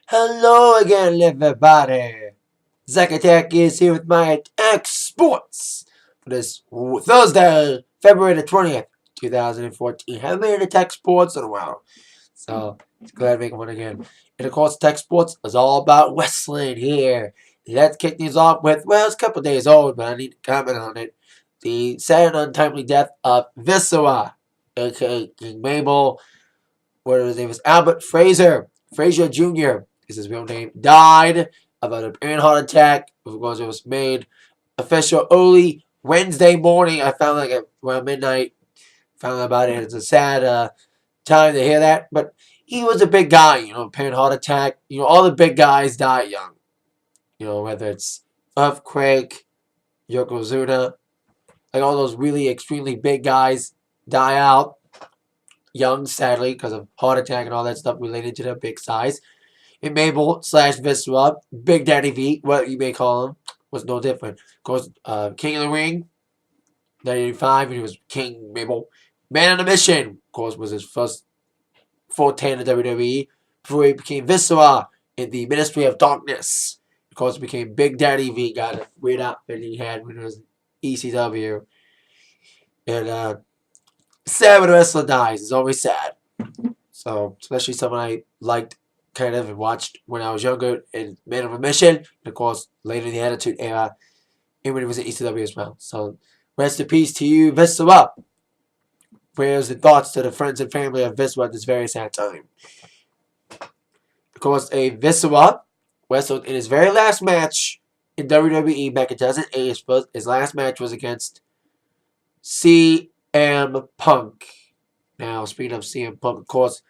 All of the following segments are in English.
Hello again, everybody. Zach Attack is here with my Atak Sportz for this Thursday, February the 20th, 2014. Haven't made an Atak Sportz in a while, so glad to make one again. And of course, Atak Sportz is all about wrestling here. Let's kick things off with, well, it's a couple days old, but I need to comment on it. The sad and untimely death of Viscera, aka King Mabel, what his name is Albert Fraser Jr. is his real name, died of an apparent heart attack. Of course, it was made official early Wednesday morning. I found around midnight. Found out about it. It's a sad time to hear that, but he was a big guy. Apparent heart attack. All the big guys die young. Whether it's Earthquake, Yokozuna, like all those really extremely big guys die out young, sadly, because of heart attack and all that stuff related to their big size. And Mabel / Viscera, Big Daddy V, what you may call him, was no different. Of course, King of the Ring, 1985, and he was King Mabel. Man on a Mission, of course, was his first forte in the WWE before he became Viscera in the Ministry of Darkness. Of course, became Big Daddy V, got a weird outfit he had when he was ECW. And sad when a wrestler dies. It's always sad. So, especially someone I liked kind of and watched when I was younger and Man on a Mission. And of course, later in the Attitude Era and when he was in ECW as well. So, rest in peace to you, Viscera. Prayers and thoughts to the friends and family of Viscera at this very sad time. Of course, a Viscera wrestled in his very last match in WWE back in 2008. His last match was against CM Punk. Now, speaking of CM Punk, of course,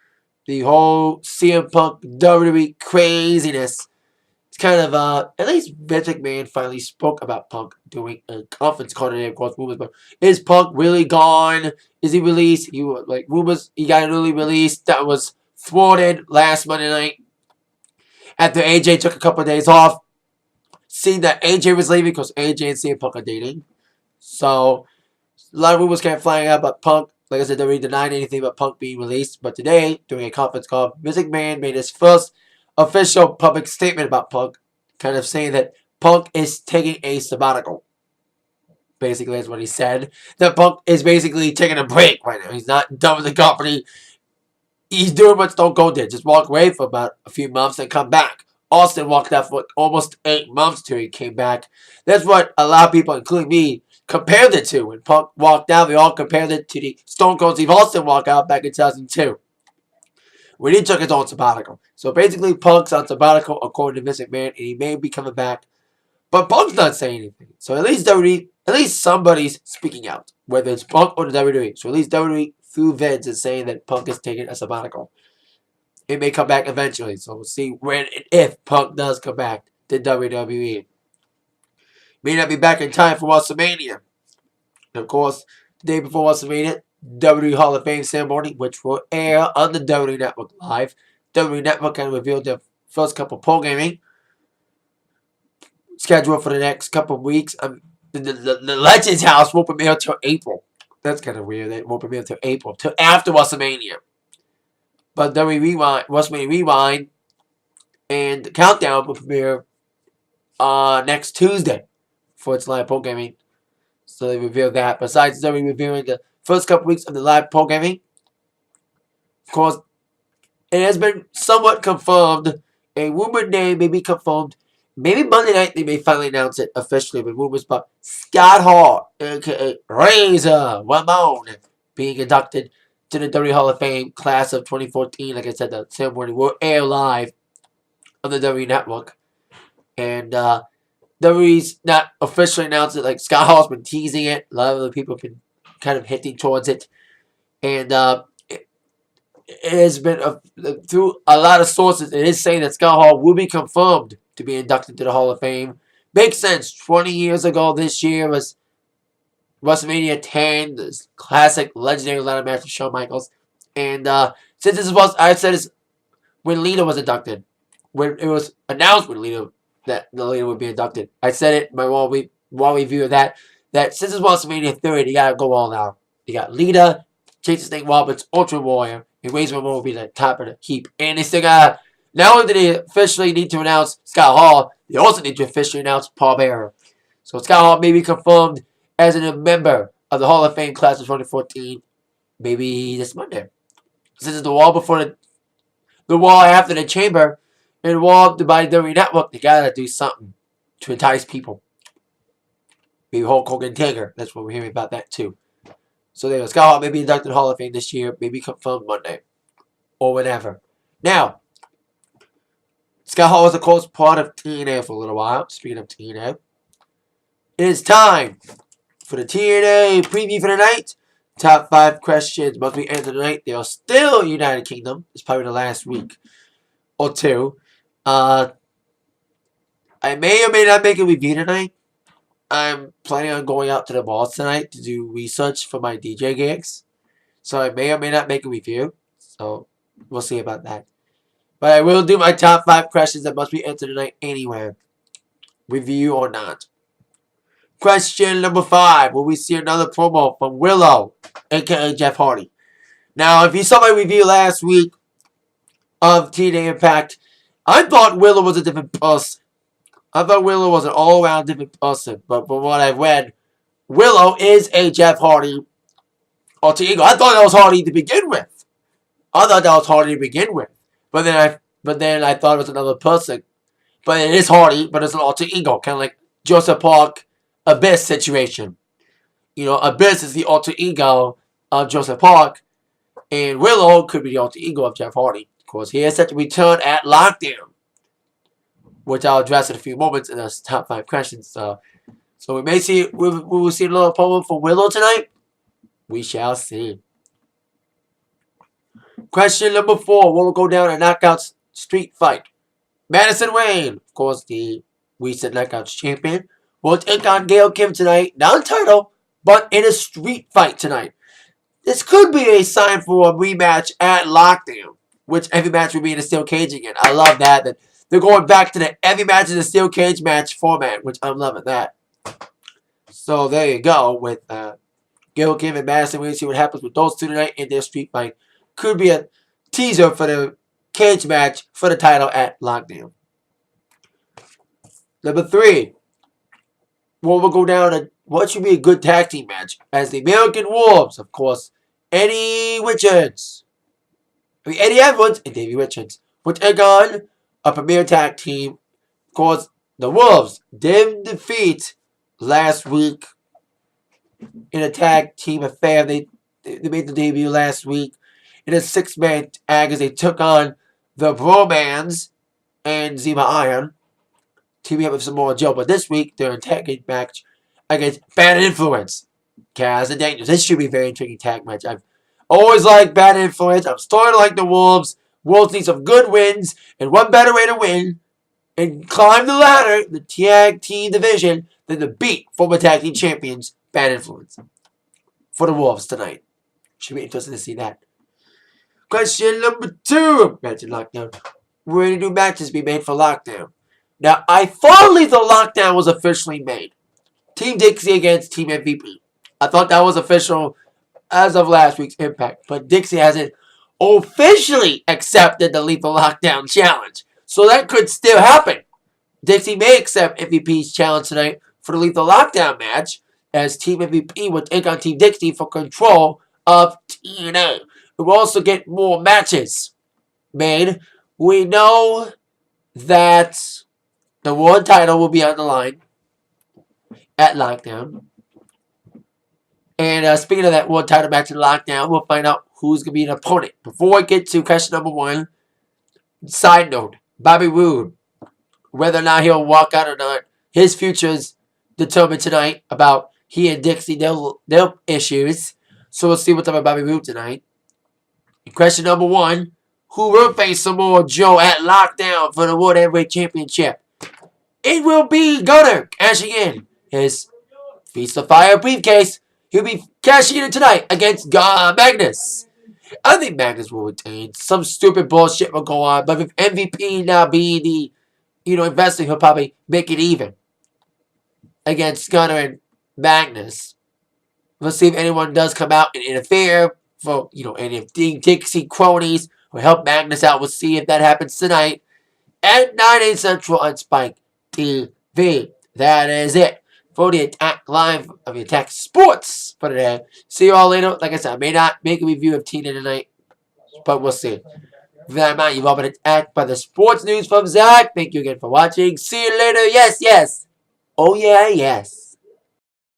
the whole CM Punk WWE craziness. It's kind of, at least Vince McMahon finally spoke about Punk doing a conference call today, of course, rumors, but is Punk really gone? Is he released? Rumors, he got an early release that was thwarted last Monday night after AJ took a couple of days off. Seeing that AJ was leaving because AJ and CM Punk are dating. So, a lot of rumors kept flying out about Punk. Like I said, they denied anything about Punk being released. But today, during a conference call, Vince McMahon made his first official public statement about Punk, kind of saying that Punk is taking a sabbatical. Basically, that's what he said. That Punk is basically taking a break right now. He's not done with the company. He's doing what Stone Cold did. Just walk away for about a few months and come back. Austin walked out for almost 8 months till he came back. That's what a lot of people, including me, compared it to. When Punk walked out, they all compared it to the Stone Cold Steve Austin walkout back in 2002. When he took his own sabbatical. So basically, Punk's on sabbatical according to Vince McMahon, and he may be coming back. But Punk's not saying anything. So at least somebody's speaking out. Whether it's Punk or the WWE. So at least WWE through Vince is saying that Punk is taking a sabbatical. It may come back eventually. So we'll see when and if Punk does come back to WWE. May not be back in time for WrestleMania. And of course, the day before WrestleMania, WWE Hall of Fame ceremony, which will air on the WWE Network live. WWE Network kind of revealed their first couple of programming schedule for the next couple of weeks. The Legends House won't premiere until April. That's kind of weird. It won't premiere until April, till after WrestleMania. But WrestleMania Rewind and the Countdown will premiere next Tuesday for its live programming. So they revealed that. Besides WWE revealing the first couple weeks of the live programming, of course, it has been somewhat confirmed. A rumored name may be confirmed. Maybe Monday night they may finally announce it officially with rumors about Scott Hall, a.k.a. Razor Ramon, being inducted to the WWE Hall of Fame class of 2014. Like I said, the ceremony will air live on the WWE Network. And WWE's not officially announced it. Like, Scott Hall's been teasing it. A lot of the people have been kind of hinting towards it. And it has been, through a lot of sources, it is saying that Scott Hall will be confirmed to be inducted to the Hall of Fame. Makes sense. 20 years ago this year was WrestleMania 10, this classic legendary ladder match with Shawn Michaels. And since this was, I said this when Lita was inducted. When it was announced that the Lita would be inducted. I said it in my wall review of that since it's WrestleMania 30, you gotta go all out. You got Lita, Chase the Snake Roberts, Ultra Warrior, and Razor Ramon will be the top of the heap. And they still got Not only do they officially need to announce Scott Hall, they also need to officially announce Paul Bearer. So Scott Hall may be confirmed as a member of the Hall of Fame class of 2014, maybe this Monday. This is the wall before the wall after the chamber, and the wall by the WWE Network. They gotta do something to entice people. Maybe Hulk Hogan Taker. That's what we're hearing about that too. So there you go. Scott Hall may be inducted in the Hall of Fame this year, maybe confirmed Monday. Or whenever. Now, Scott Hall was, of course, part of TNA for a little while. Speaking of TNA, it is time for the TNA preview for the night. Top 5 questions must be answered tonight. They are still United Kingdom. It's probably the last week or two. I may or may not make a review tonight. I'm planning on going out to the malls tonight to do research for my DJ gigs. So I may or may not make a review. So we'll see about that. But I will do my top 5 questions that must be answered tonight anyway. Review or not. Question number 5. Will we see another promo from Willow, a.k.a. Jeff Hardy? Now, if you saw my review last week of TNA Impact, I thought Willow was a different person. I thought Willow was an all-around different person. But from what I've read, Willow is a Jeff Hardy alter ego. I thought that was Hardy to begin with. But then I thought it was another person. But it is Hardy, but it's an alter ego. Kind of like Joseph Park, Abyss situation. You know, Abyss is the alter ego of Joseph Park. And Willow could be the alter ego of Jeff Hardy. Of course, he is set to return at Lockdown, which I'll address in a few moments in those top 5 questions. So we may see, we will see a little promo for Willow tonight. We shall see. Question number 4. Will go down a knockout street fight? Madison Wayne, of course, the recent knockouts champion, will take on Gail Kim tonight. Non-title, but in a street fight tonight. This could be a sign for a rematch at Lockdown, which every match will be in a steel cage again. I love that they're going back to the every match in a steel cage match format, which I'm loving that. So there you go with Gail Kim and Madison. We'll see what happens with those two tonight in their street fight. Could be a teaser for the cage match for the title at Lockdown. Number 3. We'll go down to what should be a good tag team match as the American Wolves, of course, Eddie Edwards and Davey Richards will take on a premier tag team. Of course, the Wolves did defeat last week in a tag team affair. They made the debut last week in a 6-man tag as they took on the Bromans and Zima Iron, teaming up with Samoa Joe. But this week, they're in a tag team match against Bad Influence, Kaz and Daniels. This should be a very intriguing tag match. I've always liked Bad Influence. I'm starting to like the Wolves. Wolves need some good wins, and one better way to win and climb the ladder, the tag team division, than to beat former tag team champions, Bad Influence, for the Wolves tonight. Should be interesting to see that. Question number 2. Match in Lockdown. Where do new matches be made for Lockdown? Now, I thought Lethal Lockdown was officially made. Team Dixie against Team MVP. I thought that was official as of last week's Impact. But Dixie hasn't officially accepted the Lethal Lockdown challenge. So that could still happen. Dixie may accept MVP's challenge tonight for the Lethal Lockdown match, as Team MVP will take on Team Dixie for control of TNA. We will also get more matches made. We know that the world title will be on the line at Lockdown. And speaking of that world title match in Lockdown, we'll find out who's going to be an opponent. Before I get to question number 1, side note, Bobby Roode, whether or not he'll walk out or not, his future is determined tonight about he and Dixie, their issues. So we'll see what's up with Bobby Roode tonight. Question number 1, who will face Samoa Joe at Lockdown for the World Heavyweight Championship? It will be Gunner cashing in his Feast of Fire briefcase. He'll be cashing in tonight against Magnus. I think Magnus will retain. Some stupid bullshit will go on, but with MVP now being the, investor, he'll probably make it even against Gunner and Magnus. We'll see if anyone does come out and interfere for, any of the Dixie cronies We'll help Magnus out. We'll see if that happens tonight at 9, 8 Central on Spike TV. That is it for the Attack Live of the Atak Sportz for today. See you all later. Like I said, I may not make a review of TNA tonight, but we'll see. For that amount, you've all been attacked by the sports news from Zach. Thank you again for watching. See you later. Yes, yes. Oh, yeah, yes.